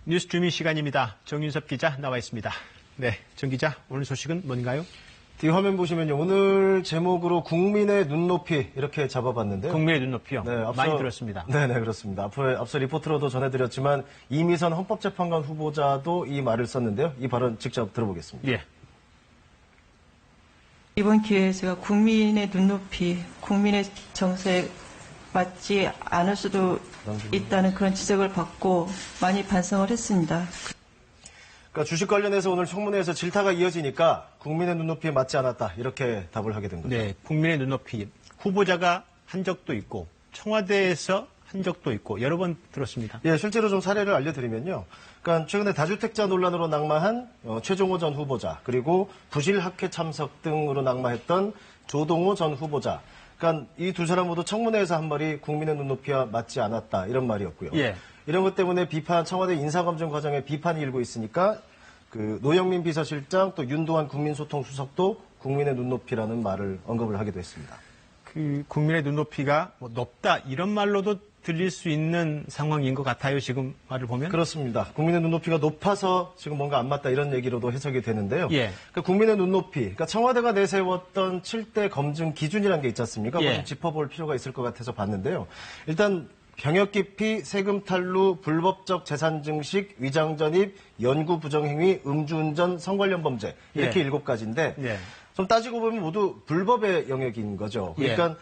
뉴스 주민 시간입니다. 정윤섭 기자 나와 있습니다. 네, 정 기자, 오늘 소식은 뭔가요? 뒤 화면 보시면요. 오늘 제목으로 국민의 눈높이 이렇게 잡아봤는데요. 국민의 눈높이요? 네, 많이 들었습니다. 네네, 그렇습니다. 앞서 리포트로도 전해드렸지만 이미선 헌법재판관 후보자도 이 말을 썼는데요. 이 발언 직접 들어보겠습니다. 예. 이번 기회에 제가 국민의 눈높이, 국민의 정서에 맞지 않을 수도 있다는 그런 지적을 받고 많이 반성을 했습니다. 그러니까 주식 관련해서 오늘 청문회에서 질타가 이어지니까 국민의 눈높이에 맞지 않았다 이렇게 답을 하게 된 거죠. 네, 국민의 눈높이. 후보자가 한 적도 있고 청와대에서 한 적도 있고 여러 번 들었습니다. 예, 실제로 좀 사례를 알려드리면요. 그러니까 최근에 다주택자 논란으로 낙마한 최종호 전 후보자, 그리고 부실 학회 참석 등으로 낙마했던 조동호 전 후보자. 그러니까 이 두 사람 모두 청문회에서 한 말이 국민의 눈높이와 맞지 않았다 이런 말이었고요. 예. 이런 것 때문에 청와대 인사검증 과정에 비판이 일고 있으니까 그 노영민 비서실장 또 윤도한 국민소통수석도 국민의 눈높이라는 말을 언급을 하기도 했습니다. 그 국민의 눈높이가 뭐 높다 이런 말로도 들릴 수 있는 상황인 것 같아요. 지금 말을 보면. 그렇습니다. 국민의 눈높이가 높아서 지금 뭔가 안 맞다 이런 얘기로도 해석이 되는데요. 예. 그러니까 국민의 눈높이, 그러니까 청와대가 내세웠던 7대 검증 기준이라는 게 있지 않습니까? 예. 좀 짚어볼 필요가 있을 것 같아서 봤는데요. 일단 병역 기피, 세금 탈루, 불법적 재산 증식, 위장 전입, 연구 부정행위, 음주운전, 성관련 범죄 이렇게 예. 7가지인데 예. 좀 따지고 보면 모두 불법의 영역인 거죠. 그러니까 예.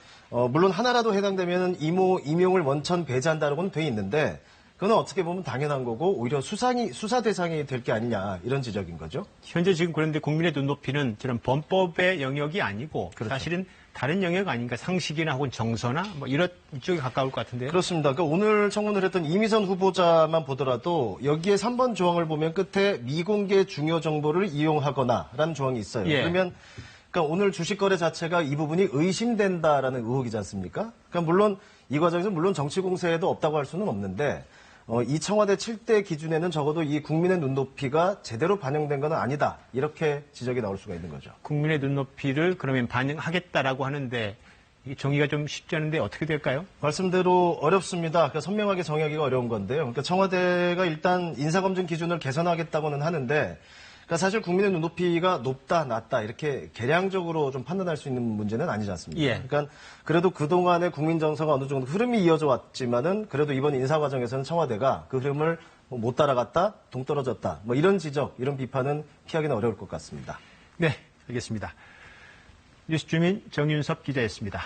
물론 하나라도 해당되면 임용을 원천 배제한다고는 돼 있는데 그건 어떻게 보면 당연한 거고 오히려 수사 대상이 될 게 아니냐 이런 지적인 거죠. 현재 지금 그런데 국민의 눈높이는 저런 범법의 영역이 아니고 그렇죠. 사실은 다른 영역 아닌가 상식이나 혹은 정서나 뭐 이런 이쪽에 가까울 것 같은데요. 그렇습니다. 그러니까 오늘 청문을 했던 이미선 후보자만 보더라도 여기에 3번 조항을 보면 끝에 미공개 중요 정보를 이용하거나라는 조항이 있어요. 예. 그러면 그러니까 오늘 주식 거래 자체가 이 부분이 의심된다라는 의혹이지 않습니까? 그러니까 물론 이 과정에서 정치 공세에도 없다고 할 수는 없는데 이 청와대 7대 기준에는 적어도 이 국민의 눈높이가 제대로 반영된 건 아니다. 이렇게 지적이 나올 수가 있는 거죠. 국민의 눈높이를 그러면 반영하겠다라고 하는데 이 정의가 좀 쉽지 않은데 어떻게 될까요? 말씀대로 어렵습니다. 그러니까 선명하게 정의하기가 어려운 건데요. 그러니까 청와대가 일단 인사검증 기준을 개선하겠다고는 하는데 그러니까 사실 국민의 눈높이가 높다, 낮다 이렇게 계량적으로 좀 판단할 수 있는 문제는 아니지 않습니까? 예. 그러니까 그래도 그동안의 국민 정서가 어느 정도 흐름이 이어져 왔지만은 그래도 이번 인사 과정에서는 청와대가 그 흐름을 못 따라갔다, 동떨어졌다 뭐 이런 지적, 이런 비판은 피하기는 어려울 것 같습니다. 네, 알겠습니다. 뉴스 주민 정윤섭 기자였습니다.